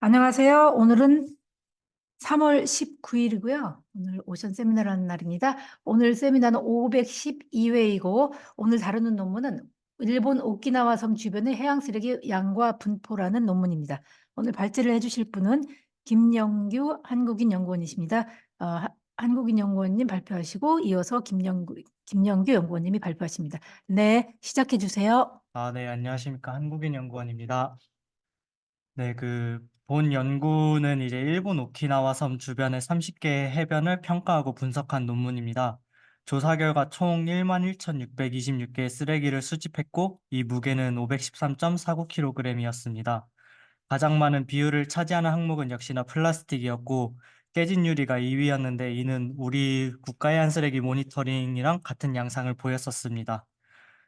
안녕하세요. 오늘은 3월 19일이고요. 오늘 오션 세미나라는 날입니다. 오늘 세미나는 512회이고 오늘 다루는 논문은 일본 오키나와 섬 주변의 해양 쓰레기 양과 분포라는 논문입니다. 오늘 발제를 해주실 분은 김영규 한국인 연구원이십니다. 한국인 연구원님 발표하시고 이어서 김영규 연구원님이 발표하십니다. 네, 시작해 주세요. 네, 안녕하십니까. 한국인 연구원입니다. 네, 본 연구는 이제 일본 오키나와 섬 주변의 30개 해변을 평가하고 분석한 논문입니다. 조사 결과 총 11,626개의 쓰레기를 수집했고, 이 무게는 513.49kg이었습니다. 가장 많은 비율을 차지하는 항목은 역시나 플라스틱이었고, 깨진 유리가 2위였는데, 이는 우리 국가의 한 쓰레기 모니터링이랑 같은 양상을 보였었습니다.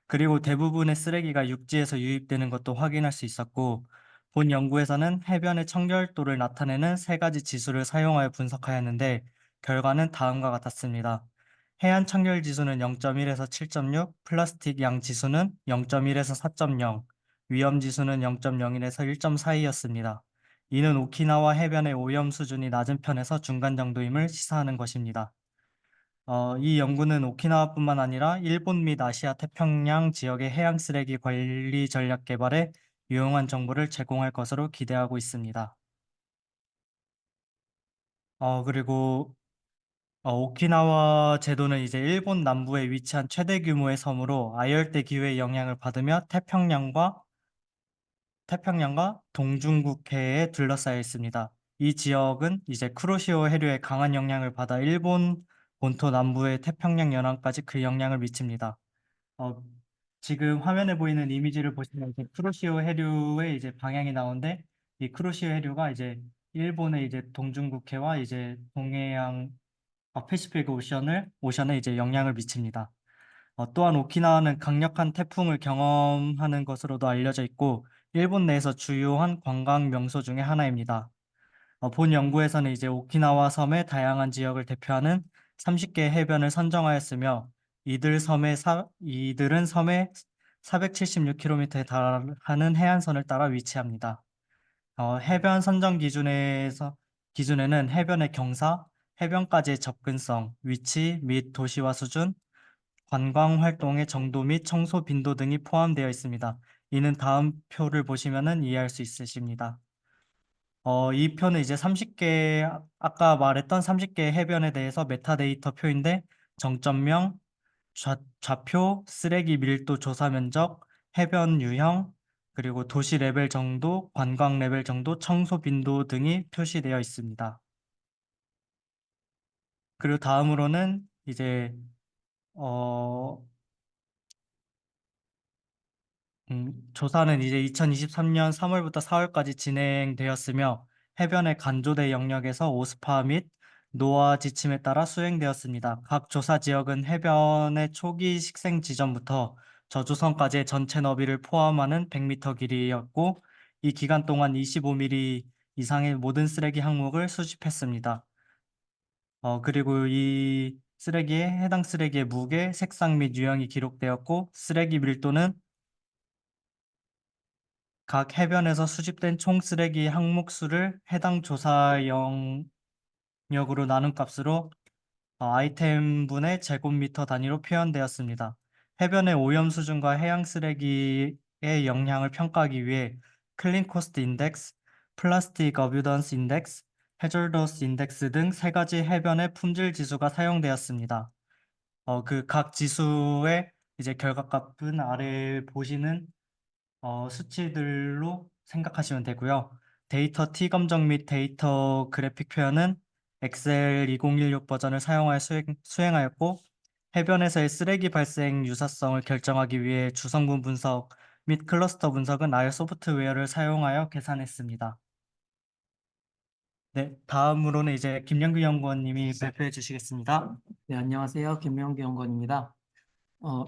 그리고 대부분의 쓰레기가 육지에서 유입되는 것도 확인할 수 있었고, 본 연구에서는 해변의 청결도를 나타내는 세 가지 지수를 사용하여 분석하였는데, 결과는 다음과 같았습니다. 해안 청결 지수는 0.1에서 7.6, 플라스틱 양 지수는 0.1에서 4.0, 위험 지수는 0.01에서 1.42였습니다. 이는 오키나와 해변의 오염 수준이 낮은 편에서 중간 정도임을 시사하는 것입니다. 이 연구는 오키나와뿐만 아니라 일본 및 아시아 태평양 지역의 해양 쓰레기 관리 전략 개발에 유용한 정보를 제공할 것으로 기대하고 있습니다. 그리고 오키나와 제도는 이제 일본 남부에 위치한 최대 규모의 섬으로 아열대 기후의 영향을 받으며 태평양과 동중국해에 둘러싸여 있습니다. 이 지역은 이제 쿠로시오 해류의 강한 영향을 받아 일본 본토 남부의 태평양 연안까지 그 영향을 미칩니다. 어, 지금 화면에 보이는 이미지를 보시면 이제 쿠로시오 해류의 이제 방향이 나오는데, 이 쿠로시오 해류가 이제 일본의 이제 동중국해와 이제 동해양, 패시픽 오션에 이제 영향을 미칩니다. 또한 오키나와는 강력한 태풍을 경험하는 것으로도 알려져 있고, 일본 내에서 주요한 관광 명소 중에 하나입니다. 본 연구에서는 이제 오키나와 섬의 다양한 지역을 대표하는 30개 해변을 선정하였으며, 이들은 섬의 476km에 달하는 해안선을 따라 위치합니다. 해변 선정 기준에는 해변의 경사, 해변까지의 접근성, 위치 및 도시화 수준, 관광 활동의 정도 및 청소 빈도 등이 포함되어 있습니다. 이는 다음 표를 보시면 이해할 수 있으십니다. 이 표는 이제 아까 말했던 30개 해변에 대해서 메타데이터 표인데, 정점명, 좌표, 쓰레기 밀도 조사 면적, 해변 유형, 그리고 도시 레벨 정도, 관광 레벨 정도, 청소 빈도 등이 표시되어 있습니다. 그리고 다음으로는 이제 어, 조사는 이제 2023년 3월부터 4월까지 진행되었으며, 해변의 간조대 영역에서 오스파 및 노화 지침에 따라 수행되었습니다. 각 조사 지역은 해변의 초기 식생 지점부터 저조선까지의 전체 너비를 포함하는 100m 길이였고, 이 기간 동안 25mm 이상의 모든 쓰레기 항목을 수집했습니다. 그리고 해당 쓰레기의 무게, 색상 및 유형이 기록되었고, 쓰레기 밀도는 각 해변에서 수집된 총 쓰레기 항목 수를 해당 조사 영역으로 나눈 값으로 아이템분의 제곱미터 단위로 표현되었습니다. 해변의 오염 수준과 해양 쓰레기의 영향을 평가하기 위해 클린 코스트 인덱스, 플라스틱 어뷰던스 인덱스, 해저더스 인덱스 등 세 가지 해변의 품질 지수가 사용되었습니다. 각 지수의 이제 결과값은 아래 보시는 수치들로 생각하시면 되고요. 데이터 T 검정 및 데이터 그래픽 표현은 엑셀 2016 버전을 사용하여 수행하였고, 해변에서의 쓰레기 발생 유사성을 결정하기 위해 주성분 분석 및 클러스터 분석은 R 소프트웨어를 사용하여 계산했습니다. 네, 다음으로는 이제 김영규 연구원님이 발표해 주시겠습니다. 네, 안녕하세요. 김명기 연구원입니다.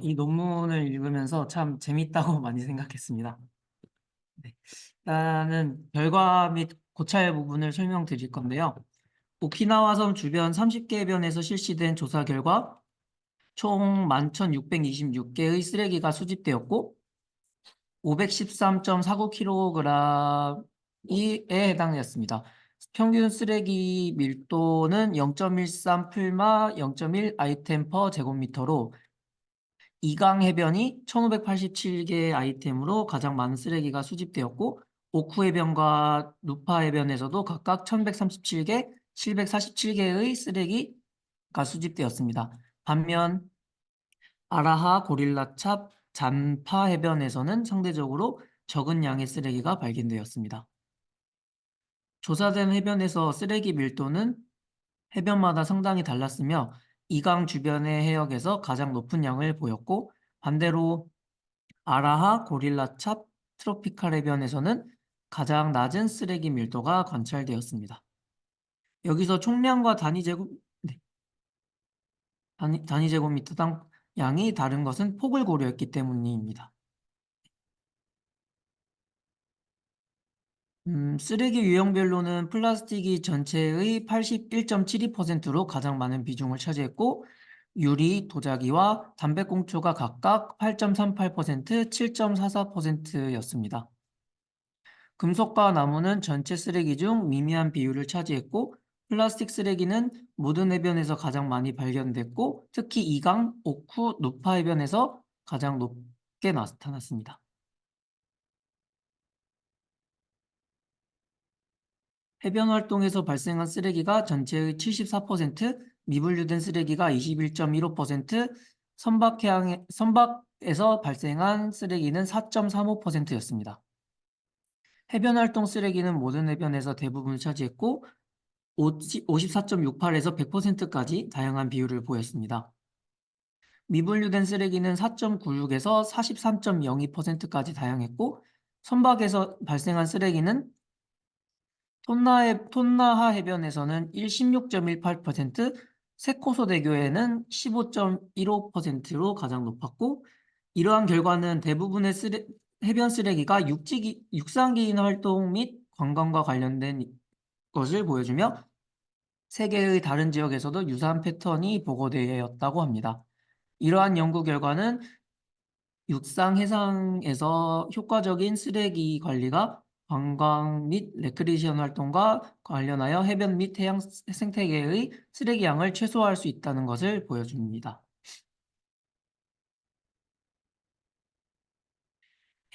이 논문을 읽으면서 참 재밌다고 많이 생각했습니다. 네, 일단은 결과 및 고찰 부분을 설명드릴 건데요. 오키나와 섬 주변 30개 해변에서 실시된 조사 결과 총 11,626개의 쓰레기가 수집되었고 513.49kg 해당되었습니다. 평균 쓰레기 밀도는 0.13 풀마 0.1 아이템 퍼 제곱미터로 이강 해변이 1587개 아이템으로 가장 많은 쓰레기가 수집되었고 오쿠 해변과 누파 해변에서도 각각 1137개, 747개의 쓰레기가 수집되었습니다. 반면 아라하, 고릴라찹, 잔파 해변에서는 상대적으로 적은 양의 쓰레기가 발견되었습니다. 조사된 해변에서 쓰레기 밀도는 해변마다 상당히 달랐으며 이강 주변의 해역에서 가장 높은 양을 보였고 반대로 아라하, 고릴라찹, 트로피칼 해변에서는 가장 낮은 쓰레기 밀도가 관찰되었습니다. 여기서 총량과 단위 제곱미터당 양이 다른 것은 폭을 고려했기 때문입니다. 쓰레기 유형별로는 플라스틱이 전체의 81.72%로 가장 많은 비중을 차지했고 유리, 도자기와 담배꽁초가 각각 8.38%, 7.44%였습니다. 금속과 나무는 전체 쓰레기 중 미미한 비율을 차지했고 플라스틱 쓰레기는 모든 해변에서 가장 많이 발견됐고 특히 이강, 오쿠, 누파 해변에서 가장 높게 나타났습니다. 해변 활동에서 발생한 쓰레기가 전체의 74%, 미분류된 쓰레기가 21.15%, 선박에서 발생한 쓰레기는 4.35%였습니다. 해변 활동 쓰레기는 모든 해변에서 대부분을 차지했고 54.68에서 100%까지 다양한 비율을 보였습니다. 미분류된 쓰레기는 4.96에서 43.02%까지 다양했고 선박에서 발생한 쓰레기는 톤나하 해변에서는 16.18%, 세코소대교에는 15.15%로 가장 높았고 이러한 결과는 대부분의 해변 쓰레기가 육상기인 활동 및 관광과 관련된 것을 보여주며 세계의 다른 지역에서도 유사한 패턴이 보고되었다고 합니다. 이러한 연구 결과는 육상 해상에서 효과적인 쓰레기 관리가 관광 및 레크리에이션 활동과 관련하여 해변 및 해양 생태계의 쓰레기 양을 최소화할 수 있다는 것을 보여줍니다.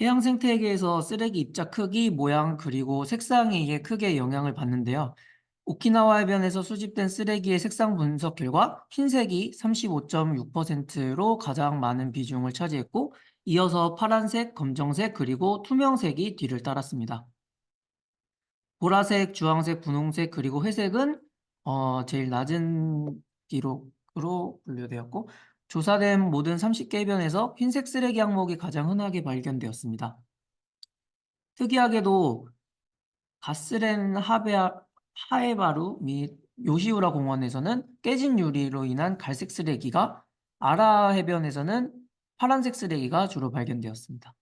해양 생태계에서 쓰레기 입자 크기, 모양, 그리고 색상에 의해 크게 영향을 받는데요. 오키나와 해변에서 수집된 쓰레기의 색상 분석 결과 흰색이 35.6%로 가장 많은 비중을 차지했고 이어서 파란색, 검정색, 그리고 투명색이 뒤를 따랐습니다. 보라색, 주황색, 분홍색, 그리고 회색은 제일 낮은 기록으로 분류되었고 조사된 모든 30개 해변에서 흰색 쓰레기 항목이 가장 흔하게 발견되었습니다. 특이하게도 가스렌 하에바루 및 요시우라 공원에서는 깨진 유리로 인한 갈색 쓰레기가 아라 해변에서는 파란색 쓰레기가 주로 발견되었습니다.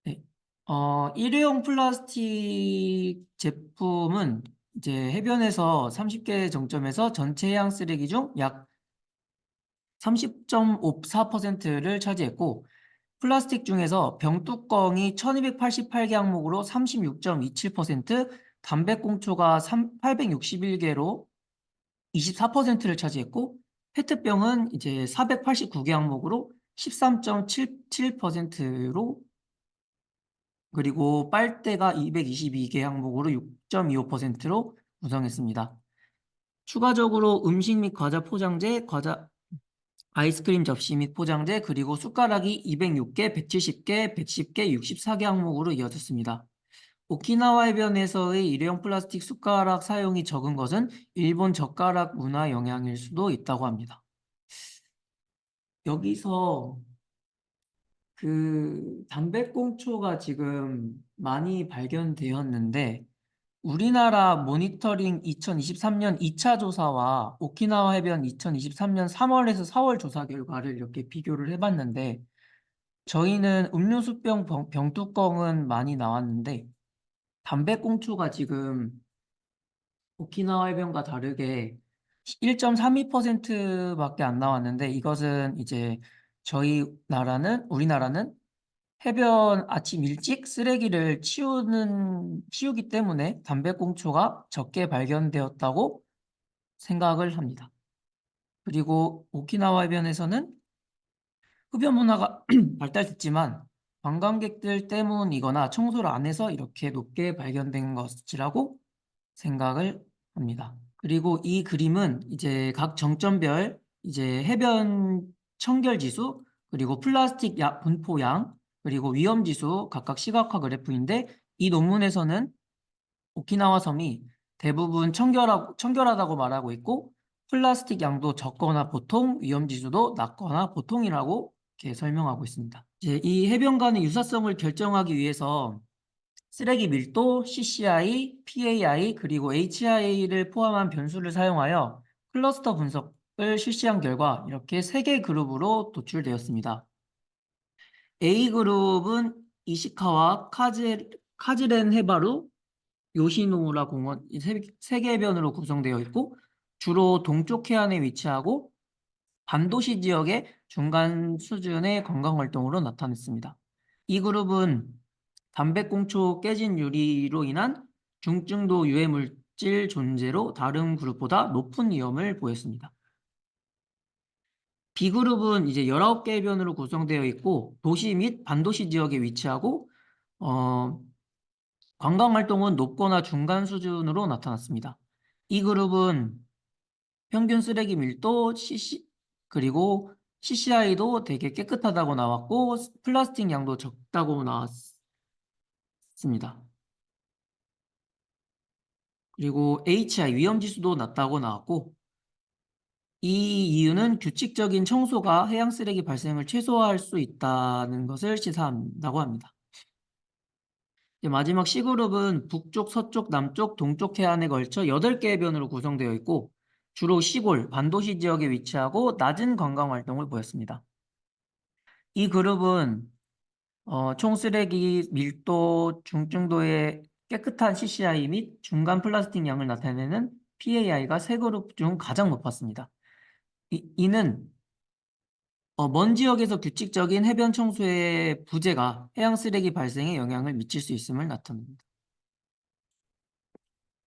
네. 일회용 플라스틱 제품은 이제 해변에서 30개 정점에서 전체 해양 쓰레기 중 약 30.54%를 차지했고 플라스틱 중에서 병뚜껑이 1288개 항목으로 36.27%, 담배꽁초가 861개로 24%를 차지했고 페트병은 이제 489개 항목으로 13.77%로 그리고 빨대가 222개 항목으로 6.25%로 구성했습니다. 추가적으로 음식 및 과자 포장재, 아이스크림 접시 및 포장재, 그리고 숟가락이 206개, 170개, 110개, 64개 항목으로 이어졌습니다. 오키나와 해변에서의 일회용 플라스틱 숟가락 사용이 적은 것은 일본 젓가락 문화 영향일 수도 있다고 합니다. 여기서 그 담배꽁초가 지금 많이 발견되었는데 우리나라 모니터링 2023년 2차 조사와 오키나와 해변 2023년 3월에서 4월 조사 결과를 이렇게 비교를 해봤는데 저희는 음료수병 병뚜껑은 많이 나왔는데 담배꽁초가 지금 오키나와 해변과 다르게 1.32%밖에 안 나왔는데 이것은 이제 우리나라는 해변 아침 일찍 쓰레기를 치우기 때문에 담배꽁초가 적게 발견되었다고 생각을 합니다. 그리고 오키나와 해변에서는 흡연 문화가 발달됐지만 관광객들 때문이거나 청소를 안 해서 이렇게 높게 발견된 것이라고 생각을 합니다. 그리고 이 그림은 이제 각 정점별 이제 해변 청결 지수, 그리고 플라스틱 분포량, 그리고 위험 지수 각각 시각화 그래프인데, 이 논문에서는 오키나와 섬이 대부분 청결하다고 말하고 있고, 플라스틱 양도 적거나 보통, 위험 지수도 낮거나 보통이라고 이렇게 설명하고 있습니다. 이제 이 해변 간의 유사성을 결정하기 위해서 쓰레기 밀도, CCI, PAI, 그리고 HI를 포함한 변수를 사용하여 클러스터 분석을 실시한 결과 이렇게 3개 그룹으로 도출되었습니다. A그룹은 이시카와 카즈렌 해바루, 요시노무라 공원 이 3개 해변으로 구성되어 있고, 주로 동쪽 해안에 위치하고 반도시 지역의 중간 수준의 관광활동으로 나타냈습니다. 이 그룹은 담배꽁초 깨진 유리로 인한 중증도 유해물질 존재로 다른 그룹보다 높은 위험을 보였습니다. B그룹은 이제 19개 해변으로 구성되어 있고 도시 및 반도시 지역에 위치하고 관광활동은 높거나 중간 수준으로 나타났습니다. 이 그룹은 평균 쓰레기 밀도, 그리고 CCI도 되게 깨끗하다고 나왔고 플라스틱 양도 적다고 나왔습니다. 그리고 HI, 위험지수도 낮다고 나왔고, 이 이유는 규칙적인 청소가 해양 쓰레기 발생을 최소화할 수 있다는 것을 시사한다고 합니다. 이제 마지막 C그룹은 북쪽, 서쪽, 남쪽, 동쪽 해안에 걸쳐 8개 해변으로 구성되어 있고 주로 시골, 반도시 지역에 위치하고 낮은 관광 활동을 보였습니다. 이 그룹은 총 쓰레기 밀도, 중증도의 깨끗한 CCI 및 중간 플라스틱 양을 나타내는 PAI가 3그룹 중 가장 높았습니다. 이는 먼 지역에서 규칙적인 해변 청소의 부재가 해양 쓰레기 발생에 영향을 미칠 수 있음을 나타냅니다.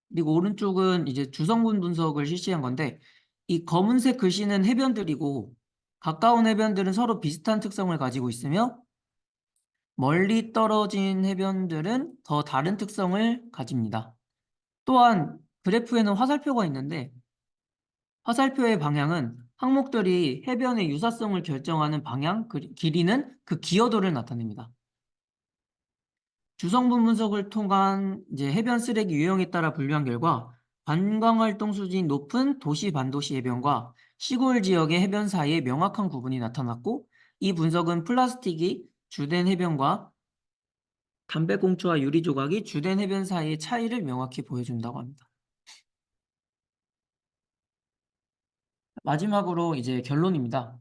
그리고 오른쪽은 이제 주성분 분석을 실시한 건데, 이 검은색 글씨는 해변들이고 가까운 해변들은 서로 비슷한 특성을 가지고 있으며 멀리 떨어진 해변들은 더 다른 특성을 가집니다. 또한 그래프에는 화살표가 있는데 화살표의 방향은 항목들이 해변의 유사성을 결정하는 방향, 길이는 그 기여도를 나타냅니다. 주성분 분석을 통한 이제 해변 쓰레기 유형에 따라 분류한 결과 관광활동 수준이 높은 도시 반도시 해변과 시골 지역의 해변 사이에 명확한 구분이 나타났고, 이 분석은 플라스틱이 주된 해변과 담배꽁초와 유리 조각이 주된 해변 사이의 차이를 명확히 보여준다고 합니다. 마지막으로 이제 결론입니다.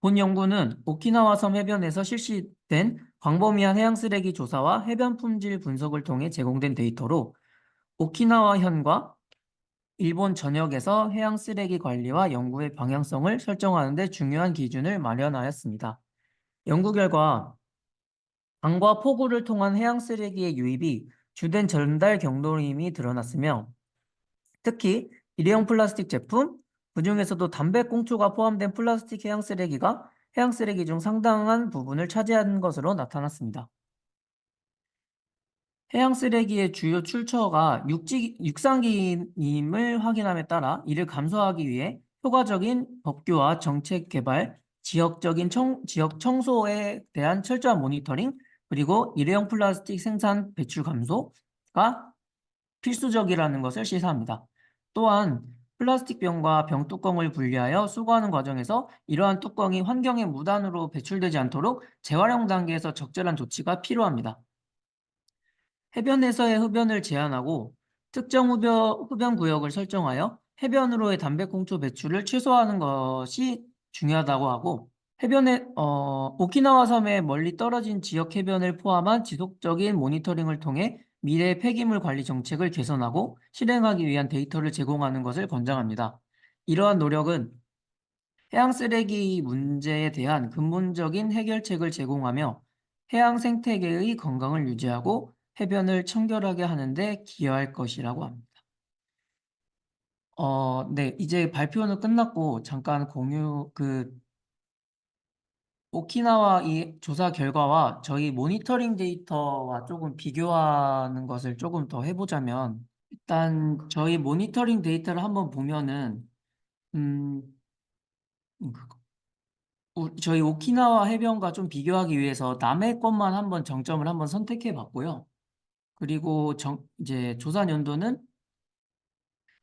본 연구는 오키나와 섬 해변에서 실시된 광범위한 해양 쓰레기 조사와 해변 품질 분석을 통해 제공된 데이터로 오키나와 현과 일본 전역에서 해양 쓰레기 관리와 연구의 방향성을 설정하는 데 중요한 기준을 마련하였습니다. 연구 결과 강과 폭우를 통한 해양 쓰레기의 유입이 주된 전달 경로임이 드러났으며, 특히 일회용 플라스틱 제품, 그중에서도 담배꽁초가 포함된 플라스틱 해양 쓰레기가 해양 쓰레기 중 상당한 부분을 차지하는 것으로 나타났습니다. 해양 쓰레기의 주요 출처가 육상기임을 확인함에 따라 이를 감소하기 위해 효과적인 법규와 정책 개발, 지역 청소에 대한 철저한 모니터링, 그리고 일회용 플라스틱 생산 배출 감소가 필수적이라는 것을 시사합니다. 또한 플라스틱 병과 병뚜껑을 분리하여 수거하는 과정에서 이러한 뚜껑이 환경에 무단으로 배출되지 않도록 재활용 단계에서 적절한 조치가 필요합니다. 해변에서의 흡연을 제한하고 특정 흡연 구역을 설정하여 해변으로의 담배꽁초 배출을 최소화하는 것이 중요하다고 하고, 오키나와 섬의 멀리 떨어진 지역 해변을 포함한 지속적인 모니터링을 통해 미래 폐기물 관리 정책을 개선하고 실행하기 위한 데이터를 제공하는 것을 권장합니다. 이러한 노력은 해양 쓰레기 문제에 대한 근본적인 해결책을 제공하며 해양 생태계의 건강을 유지하고 해변을 청결하게 하는 데 기여할 것이라고 합니다. 네, 이제 발표는 끝났고 잠깐 오키나와 이 조사 결과와 저희 모니터링 데이터와 조금 비교하는 것을 조금 더 해보자면, 일단 저희 모니터링 데이터를 한번 보면은 음, 저희 오키나와 해변과 좀 비교하기 위해서 남해 것만 한번 정점을 한번 선택해 봤고요. 그리고 이제 조사 연도는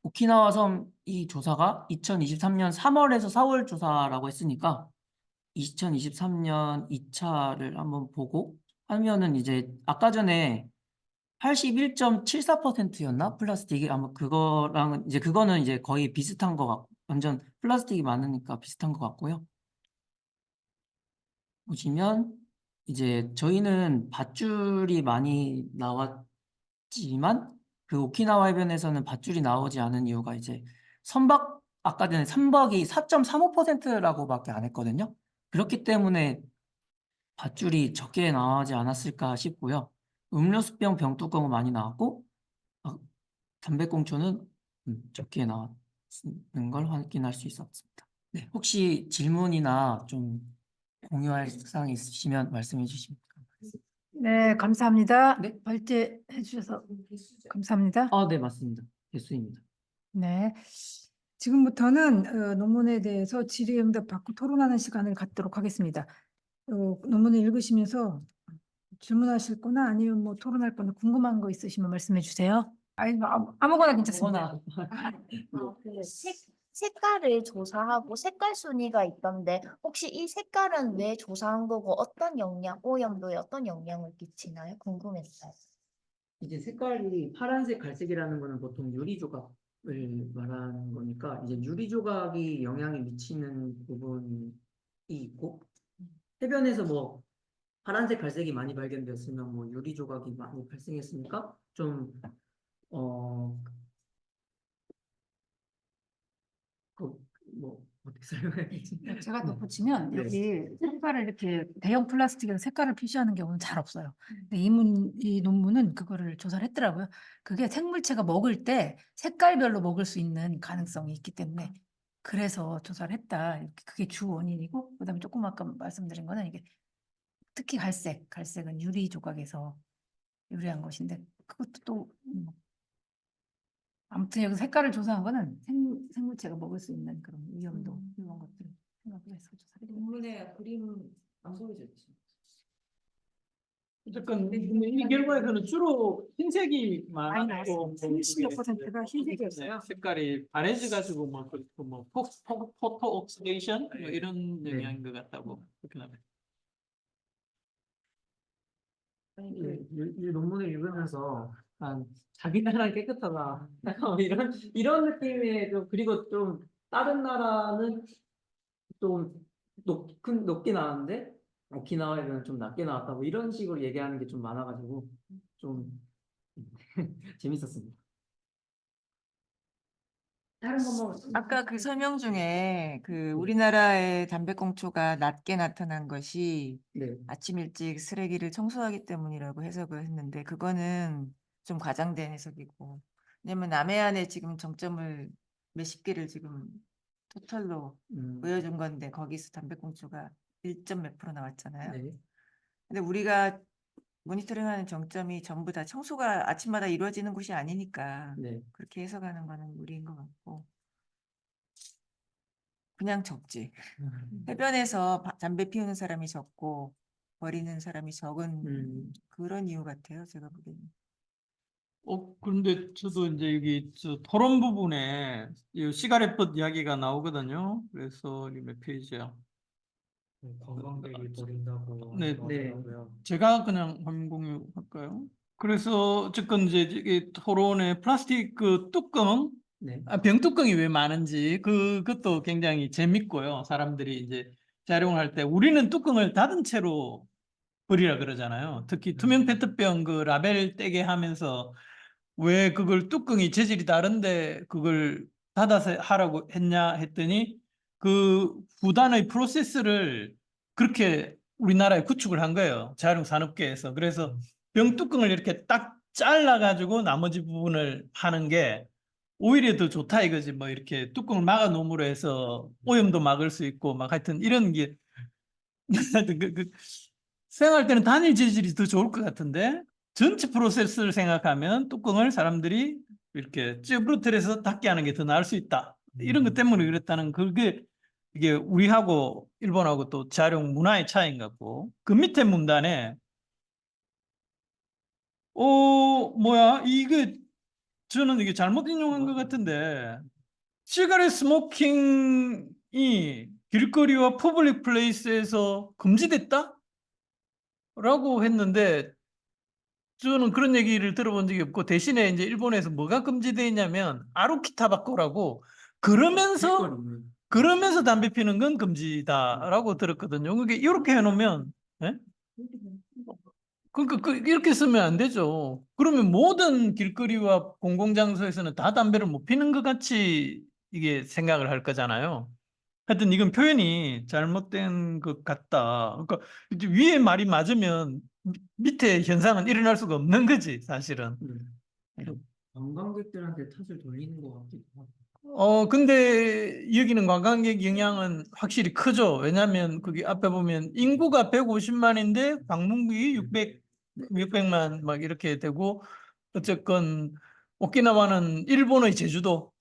오키나와 섬 이 조사가 2023년 3월에서 4월 조사라고 했으니까 2023년 2차를 한번 보고 하면은 이제 아까 전에 81.74%였나? 플라스틱이 아마 그거랑은 이제 그거는 이제 거의 비슷한 것 같고 완전 플라스틱이 많으니까 비슷한 것 같고요. 보시면 이제 저희는 밧줄이 많이 나왔지만 그 오키나와 해변에서는 밧줄이 나오지 않은 이유가 이제 아까 전에 선박이 4.35%라고밖에 안 했거든요. 그렇기 때문에 밧줄이 적게 나오지 않았을까 싶고요. 음료수병 병뚜껑은 많이 나왔고 담배꽁초는 적게 나왔는 걸 확인할 수 있었습니다. 네, 혹시 질문이나 좀 공유할 사항 있으시면 말씀해 주시면 감사하겠습니다. 네, 감사합니다. 네. 발제해 주셔서 감사합니다. 네, 맞습니다. 개수입니다. 네. 지금부터는 논문에 대해서 질의응답 받고 토론하는 시간을 갖도록 하겠습니다. 논문을 읽으시면서 질문하실 거나 아니면 뭐 토론할 거나 궁금한 거 있으시면 말씀해 주세요. 아니, 아무거나 괜찮습니다. 색깔을 조사하고 색깔 순위가 있던데 혹시 이 색깔은 왜 조사한 거고 어떤 오염도에 어떤 영향을 끼치나요? 궁금했어요. 이제 색깔이 파란색, 갈색이라는 거는 보통 유리 조각을 말하는 거니까 이제 유리 조각이 영향이 미치는 부분이 있고 해변에서 뭐 파란색, 갈색이 많이 발견되었으면 뭐 유리 조각이 많이 발생했으니까 좀 어떻게 설명해야 되지? 제가 덧붙이면 네. 여기 색깔을 이렇게 대형 플라스틱에서 색깔을 표시하는 경우는 잘 없어요. 근데 이 논문은 그거를 조사를 했더라고요. 그게 생물체가 먹을 때 색깔별로 먹을 수 있는 가능성이 있기 때문에 그래서 조사를 했다. 그게 주 원인이고 그다음에 조금 아까 말씀드린 거는 이게 특히 갈색은 유리 조각에서 유리한 것인데 그것도 또 아무튼 여기 색깔을 조사한 거는 생물체가 먹을 수 있는 그런 위험도 이런 것들 생각을 해서 조사를 했습니다. 논문에 그림 안 보여져 있지. 어쨌건 근데 이 결과에서는 주로 흰색이 많이 많았고 나왔습니다. 36%가 흰색이었어요. 색깔이 바래져가지고 뭐 그렇고 뭐 포토 옥시데이션 뭐 이런 네. 영향인 것 같다고 그렇게 나와요. 이 논문을 읽으면서 자기 나라는 깨끗하다 이런 느낌의 그리고 좀 다른 나라는 좀 높게 나왔는데 오키나와에는 좀 낮게 나왔다 뭐 이런 식으로 얘기하는 게 좀 많아가지고 좀 재밌었습니다. 다른 거 뭐 아까 그 설명 중에 그 우리나라의 담배꽁초가 낮게 나타난 것이 네. 아침 일찍 쓰레기를 청소하기 때문이라고 해석을 했는데 그거는 좀 과장된 해석이고 왜냐면 남해안에 지금 정점을 몇십 개를 지금 토탈로 보여준 건데 거기서 담배꽁초가 1점 몇 프로 나왔잖아요. 네. 근데 우리가 모니터링하는 정점이 전부 다 청소가 아침마다 이루어지는 곳이 아니니까 네. 그렇게 해석하는 거는 무리인 것 같고 그냥 적지. 해변에서 담배 피우는 사람이 적고 버리는 사람이 적은 그런 이유 같아요. 제가 보기에는. 그런데 저도 이제 여기 토론 부분에 이 시가렛봇 이야기가 나오거든요. 그래서 이 몇 페이지야? 관광객이 버린다고 네, 하더라고요. 제가 그냥 화면 공유할까요? 그래서 어쨌건 이제 이 토론에 플라스틱 그 뚜껑, 네. 병뚜껑이 왜 많은지 그것도 굉장히 재밌고요. 사람들이 이제 자룡할 때 우리는 뚜껑을 닫은 채로 버리라 그러잖아요. 특히 투명 페트병 그 라벨 떼게 하면서 왜 그걸 뚜껑이 재질이 다른데 그걸 닫아서 하라고 했냐 했더니 그 후단의 프로세스를 그렇게 우리나라에 구축을 한 거예요. 재활용 산업계에서. 그래서 병 뚜껑을 이렇게 딱 잘라가지고 나머지 부분을 파는 게 오히려 더 좋다 이거지. 뭐 이렇게 뚜껑을 막아 놓음으로 해서 오염도 막을 수 있고 막 하여튼 이런 게 하여튼 생각할 때는 단일 재질이 더 좋을 것 같은데 전체 프로세스를 생각하면 뚜껑을 사람들이 이렇게 찌부러뜨려서 닫게 하는 게 더 나을 수 있다. 이런 것 때문에 그랬다는 그게 이게 우리하고 일본하고 또 재활용 문화의 차이인 것 같고 그 밑에 문단에 뭐야 이게 저는 이게 잘못 인용한 것 같은데 시가렛 스모킹이 길거리와 퍼블릭 플레이스에서 금지됐다? 라고 했는데 저는 그런 얘기를 들어본 적이 없고 대신에 이제 일본에서 뭐가 금지되어 있냐면 아루키 타바코라고 그러면서 담배 피는 건 금지다라고 들었거든요. 그게 이렇게 해놓으면 예? 그러니까 이렇게 쓰면 안 되죠. 그러면 모든 길거리와 공공장소에서는 다 담배를 못 피는 것 같이 이게 생각을 할 거잖아요. 하여튼 이건 표현이 잘못된 것 같다. 그러니까 이제 위에 말이 맞으면 밑에 현상은 일어날 수가 없는 거지, 사실은. 관광객들한테 탓을 돌리는 것 같기도 하고. 근데 여기는 관광객 영향은 확실히 크죠. 왜냐하면 거기 앞에 보면 인구가 150만인데 방문객이 600만 막 이렇게 되고 어쨌건 오키나와는 일본의 제주도잖아요.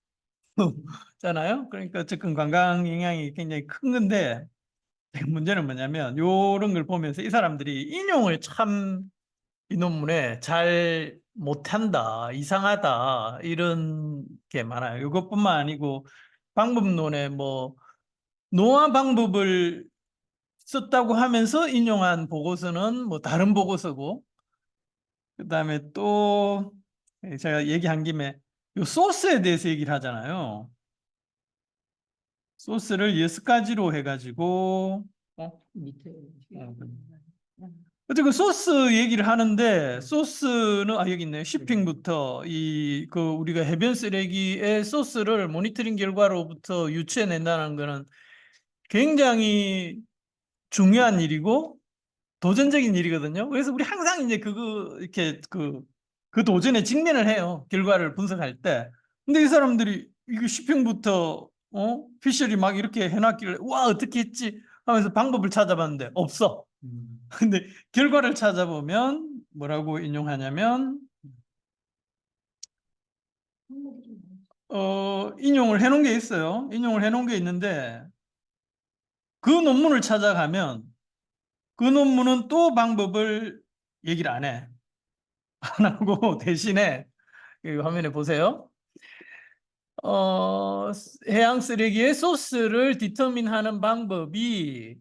그러니까 어쨌건 관광 영향이 굉장히 큰 건데 문제는 뭐냐면 요런 걸 보면서 이 사람들이 인용을 참 이 논문에 잘 못한다, 이상하다 이런 게 많아요. 이것뿐만 아니고 방법론에 뭐 노화 방법을 썼다고 하면서 인용한 보고서는 뭐 다른 보고서고 그다음에 또 제가 얘기한 김에 요 소스에 대해서 얘기를 하잖아요. 소스를 6가지로 해가지고 밑에 어쨌든 소스 얘기를 하는데 소스는 여기 있네요. shipping부터 우리가 해변 쓰레기의 소스를 모니터링 결과로부터 유추해낸다는 거는 굉장히 중요한 일이고 도전적인 일이거든요. 그래서 우리 항상 이제 이렇게 그 도전에 직면을 해요. 결과를 분석할 때. 근데 이 사람들이 이거 shipping부터 피셔리 막 이렇게 해놨길래 와 어떻게 했지 하면서 방법을 찾아봤는데 없어. 근데 결과를 찾아보면 뭐라고 인용하냐면 인용을 해놓은 게 있어요. 인용을 해놓은 게 있는데 그 논문을 찾아가면 그 논문은 또 방법을 얘기를 안 해. 안 하고 대신에 이 화면에 보세요. 해양 쓰레기의 소스를 디터민하는 방법이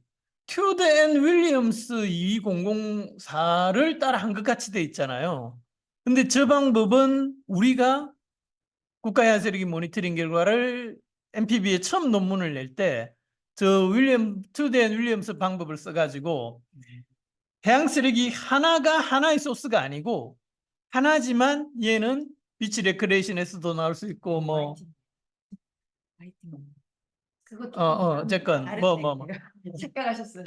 튜드 앤 윌리엄스 2204를 따라 한 것 같이 돼 있잖아요. 근데 저 방법은 우리가 국가해양 쓰레기 모니터링 결과를 MPB에 처음 논문을 낼 때 저 튜드 앤 윌리엄스 방법을 써가지고 해양 쓰레기 하나가 하나의 소스가 아니고 하나지만 얘는 비치 레크레이션에서도 나올 수 있고 뭐 그것도 어쨌건 뭐 착각하셨어요.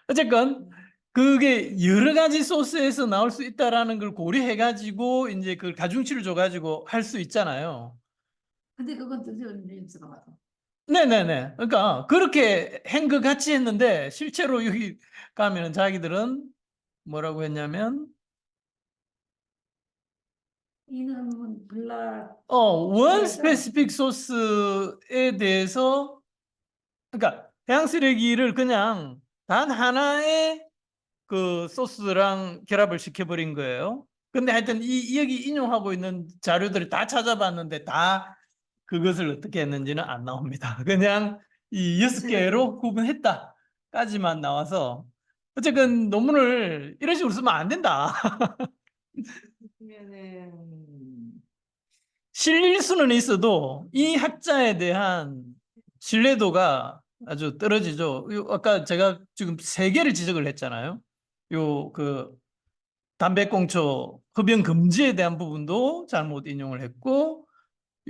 어쨌건 그게 여러 가지 소스에서 나올 수 있다라는 걸 고려해 가지고 이제 그 가중치를 줘 가지고 할 수 있잖아요. 근데 그건 드디어 릴스가 맞아. 네네네. 그러니까 그렇게 한 것 같이 했는데 실제로 여기 가면은 자기들은 뭐라고 했냐면 이는 블라 원 스페시픽 소스에 대해서 그러니까 해양 쓰레기를 그냥 단 하나의 그 소스랑 결합을 시켜버린 거예요. 근데 하여튼 여기 인용하고 있는 자료들을 다 찾아봤는데 다 그것을 어떻게 했는지는 안 나옵니다. 그냥 이 6개로 구분했다까지만 나와서 어쨌든 논문을 이런 식으로 쓰면 안 된다. 그러면은 실릴 수는 있어도 이 학자에 대한 신뢰도가 아주 떨어지죠. 아까 제가 지금 3개를 지적을 했잖아요. 담배꽁초 흡연 금지에 대한 부분도 잘못 인용을 했고,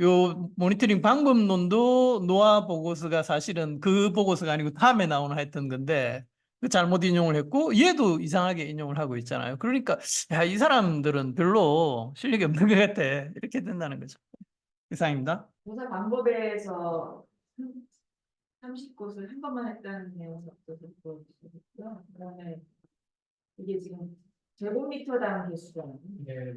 요 모니터링 방법론도 노아 보고서가 사실은 그 보고서가 아니고 다음에 나오는 했던 건데, 그 잘못 인용을 했고 얘도 이상하게 인용을 하고 있잖아요. 그러니까 야, 이 사람들은 별로 실력이 없는 것 같아. 이렇게 된다는 거죠. 이상입니다. 조사 방법에서 30곳을 한 번만 했다는 내용부터 듣고 있고요. 그다음에 이게 지금 제곱미터당 개수잖아요. 네.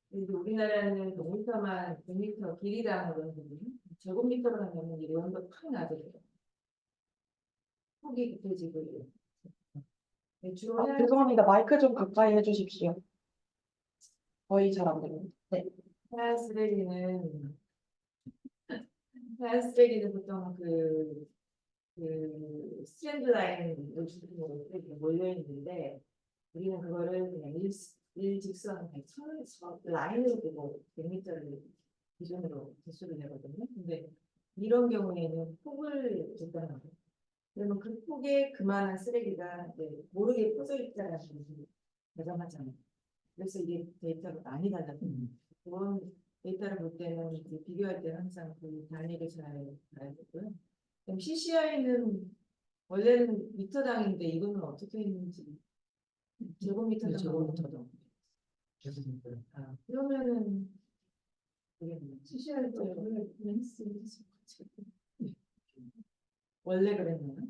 근데 우리나라는 농미터만 100m 길이당 그러거든요. 제곱미터로 하면 이 원도 팍 낮아져요. 폭이 급해지고. 네, 주로 해야 죄송합니다. 마이크 좀 가까이 해주십시오. 거의 잘 안 들려요. 네. 해야 쓰레기는 해야 쓰레기는 보통 그 스트랜드 라인을 중심으로 이렇게 몰려 있는데 우리는 그거를 그냥 일직선 선에서 라인으로 두고 100m를 기준으로 개수를 내거든요. 근데 이런 경우에는 폭을 적당하고 그러면 그 폭에 그만한 쓰레기가 이제 모르게 퍼져 있다는 것을 가정하잖아요. 그래서 이게 데이터가 많이 달라집니다. 그런 데이터를 볼 때는 이제 비교할 때는 항상 그 단위를 잘 봐야 되고요. 그럼 CCI는 원래는 미터당인데 이거는 어떻게 했는지 제곱미터당 제곱미터당. 아, 그러면은 CCI 때 원래 그랬나요?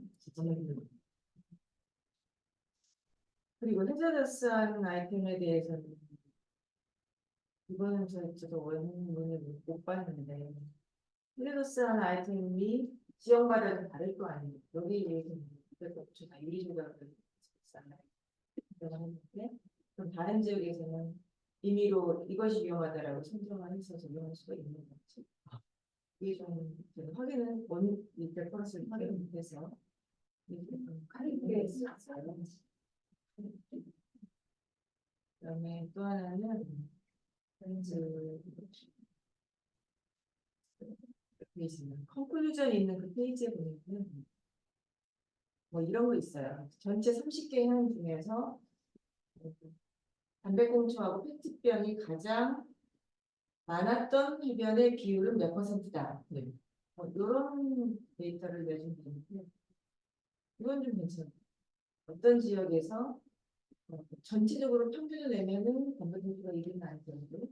그리고 해저더스한 아이템에 대해서는 이거는 저도 원문을 못 봤는데 해저더스한 아이템이 지역마다 다를 거 아니에요. 여기 위해서는 그래서 제가 유리조각을 썼잖아요. 했는데 그럼 다른 지역에서는 임의로 이것이 위험하다라고 선정을 해서 적용할 수가 있는 거지. 이게 좀 확인은 100% 확인해서 카리브에 썼어요. 그다음에 또 하나는 컨클루전 있는 그 페이지에 보면은 뭐 이런 거 있어요. 전체 30개 해양 중에서 담배꽁초하고 페트병이 가장 많았던 해변의 비율은 몇 %다. 네. 이런 데이터를 내준 분인데 이건 좀 괜찮아요. 어떤 지역에서 전체적으로 평균을 내면은 담배꽁초가 1위 많이 되고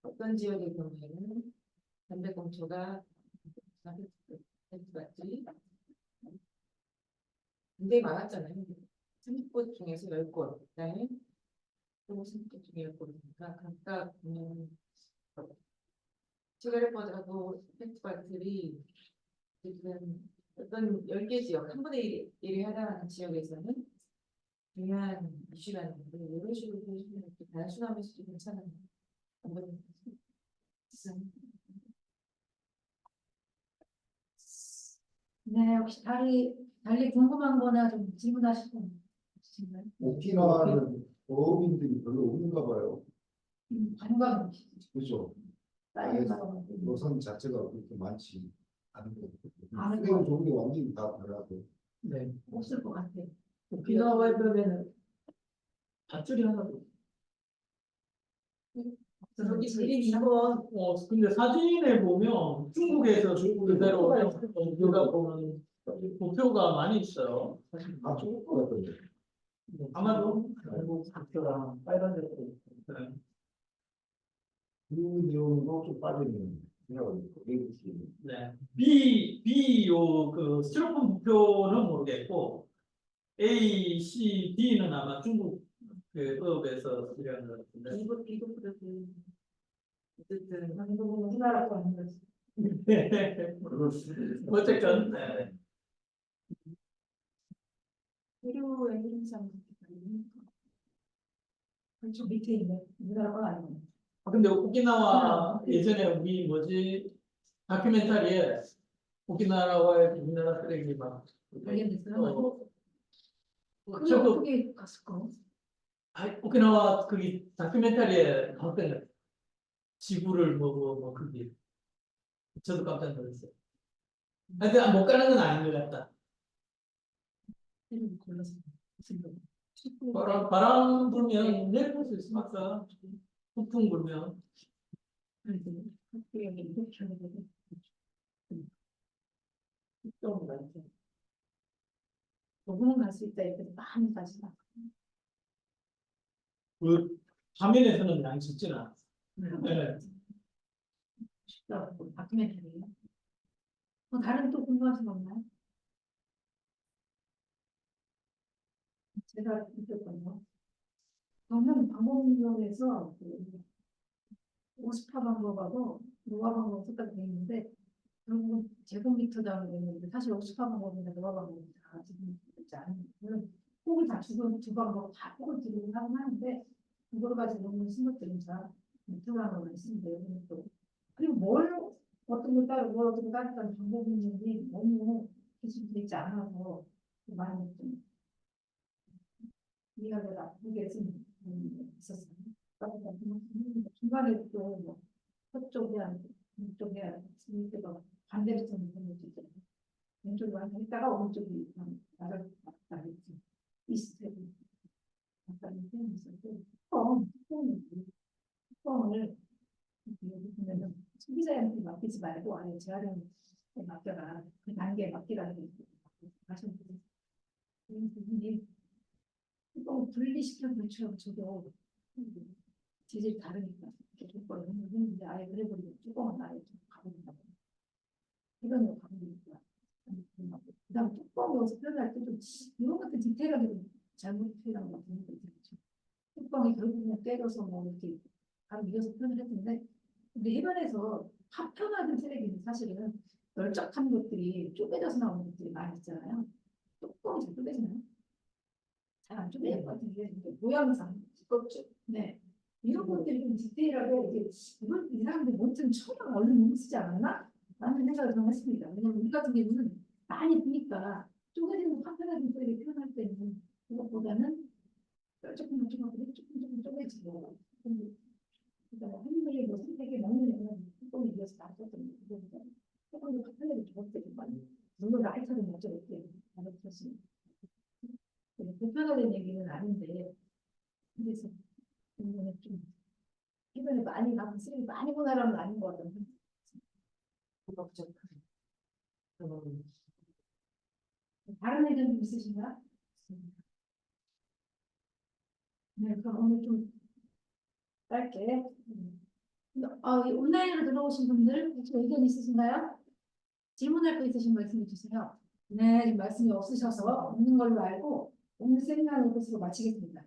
어떤 지역의 경우에는 담배꽁초가 페트같이 굉장히 많았잖아요. 30곳 중에서 10곳, 그다음에 또 30곳 중에 10곳이니까 각각 보면 시가렛버드하고 페트밭들이 지금 어떤 10개 지역, 한 분의 1에 해당하는 지역에서는 중요한 이슈라는 건데 이런 식으로 보시면 이렇게 단순하면서도 괜찮은 방법입니다. 네, 혹시 달리 궁금한 거나 좀 질문하실 분 있으신가요? 오키나와는 어민들이 별로 없는가 봐요. 관광 그죠? 딸기 노선 자체가 그렇게 많지 않은 거. 않은 쓰레기 거. 종류 완전히 다 다르고. 네. 없을 것 같아요. 오키나와에 그러면은 밧줄이 하나도. 여기 그림 2번 근데 사진에 보면 중국에서 그대로 우리가 보는 도표가 많이 있어요. 다 좋을 것 같던데. 아마도 중국 도표랑 빨간색도 있고. 네. 그 내용도 좀 빠져있는 생각을 해요. 네. 그 스티로폼 부표는 모르겠고 A, C, D는 아마 중국 그 어업에서 수리하는 것 같은데. 이거 그래도 어쨌든 한국은 우리나라도 아니고 어쨌든 네. 의료의 현상 저 밑에 있네. 우리나라가 아니고. 근데 오키나와 예전에 우리 뭐지 다큐멘터리에 오키나와의 우리나라 쓰레기 막 관련됐어요? 그게 저도 어떻게 갔을까? 오키나와 거기 다큐멘터리에 나왔던 지구를 뭐 그게 저도 깜짝 놀랐어요. 근데 못 가는 건 아닌 것 같다. 골라서 바람 불면 내일 볼 수 있어 막상 폭풍 불면. 도움은 갈 수 있다 이렇게 많이 가지나. 그 화면에서는 양이 적지는 않아요. 네. 쉽다. 다큐멘터리예요. 뭐 다른 또 궁금하신 거 없나요? 제가 느꼈거든요. 저는 방법론에서 오스파 방법하고 노화 방법 색깔이 돼 있는데 그리고 제곱미터장으로 있는데 사실 오스파 방법이나 노화 방법이 다 지금 있지 않은 물론 폭을 다 두 방법 다 폭을 들이고 하긴 하는데 그걸 가지고 논문 쓴 것들은 다 미터장으로 있습니다. 또 그리고 뭘 어떤 걸 따로 뭘 어떤 걸 따르는 방법이 있는지 너무 기술되어 있지 않아서 많이 좀 이해가 나쁘게 좀 있었어요. 중간에 또뭐 서쪽이야, 북쪽이야, 이때가 반대로 쓰는 것도 있잖아요. 왼쪽이 완전 있다가 오른쪽이 나를 맞다 이렇게 이스트에 약간 표현이 있었고 뚜껑을 여기 보면은 소비자한테 맡기지 말고 아예 재활용에 맡겨라. 그 단계에 맡기라는 게 하시는 분이 그런 부분이 뚜껑을 분리시켜서 저도 재질이 다르니까 뚜껑을 했는데 아예 그래버리고 뚜껑은 아예 좀 가버린다고 이런 거 가버리니까 그다음 뚜껑 여기서 표현할 때도 이런 것들 디테일하게 좀 잘못 표현한 것 같은 느낌이 들죠. 뚜껑이 결국은 때려서 뭐 이렇게 바로 밀어서 표현을 했는데 근데 해변에서 파편화된 쓰레기는 사실은 널쩍한 것들이 쪼개져서 나오는 것들이 많이 있잖아요. 뚜껑이 잘 쪼개지나요? 잘 안 쪼개질 것 같은데 이게 모양상 두껍죠. 네. 이런 것들이 좀 디테일하게 이게 이걸 이 사람들이 뭔좀 처음 얼른 못 쓰지 않았나? 라는 생각을 좀 했습니다. 왜냐면 우리 같은 경우는 많이 보니까 쪼개지는 파편화된 쓰레기 표현할 때는 그것보다는 조금 조금 쪼개지고 그러니까 한국의 뭐 선택에 먹는 영향이 뚜껑이 이어서 나왔거든요. 뚜껑이 파편화된 조각들이 많이 물론 라이터를 먼저 이렇게 나눠줬습니다. 불편화된 얘기는 아닌데 그래서 이거는 좀 해변에 많이 가면 쓰레기 많이 보내라는 아닌 것 같아요. 다른 의견 있으신가요? 네, 그럼 오늘 좀 짧게 온라인으로 들어오신 분들 혹시 의견 있으신가요? 질문할 거 있으신 말씀해 주세요. 네, 말씀이 없으셔서 없는 걸로 알고 오늘 세미나는 이것으로 마치겠습니다.